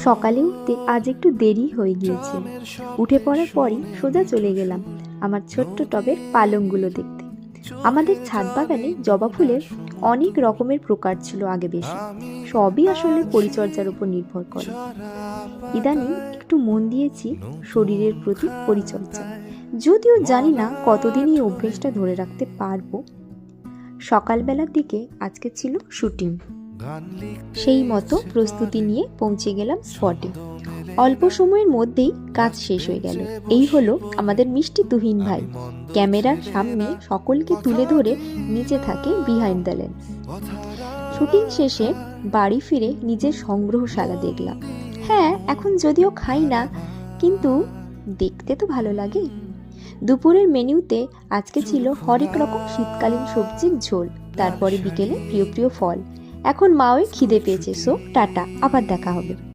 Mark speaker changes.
Speaker 1: সকালে উঠতে আজ একটু দেরি হয়ে গিয়েছে। উঠে পড়ার পরই সোজা চলে গেলাম আমার ছোট্ট টবের পালংগুলো দেখতে। আমাদের ছাদ বাগানে জবা ফুলের অনেক রকমের প্রকার ছিল আগে বেশি, সবই আসলে পরিচর্যার উপর নির্ভর করে। ইদানিং একটু মন দিয়েছি শরীরের প্রতি পরিচর্যা, যদিও জানি না কতদিন এই অভ্যেসটা ধরে রাখতে পারবো। সকালবেলার দিকে আজকে ছিল শুটিং, সেই মতো প্রস্তুতি নিয়ে পৌঁছে গেলাম স্পটে। অল্প সময়ের মধ্যেই কাজ শেষ হয়ে গেল। এই হলো আমাদের মিষ্টি তুহিন ভাই, ক্যামেরার সামনে সকলকে তুলে ধরে নিচে থাকে বিহাইন্ড দ্য লেন্স। শুটিং শেষে বাড়ি ফিরে নিজের সংগ্রহশালা দেখলাম। হ্যাঁ, এখন যদিও খাই না, কিন্তু দেখতে তো ভালো লাগে। দুপুরের মেনুতে আজকে ছিল হরেক রকম শীতকালীন সবজির ঝোল, তারপরে বিকেলে প্রিয় প্রিয় ফল। এখন মায়ের খিদে পেয়েছে, সো টাটা, আবার দেখা হবে।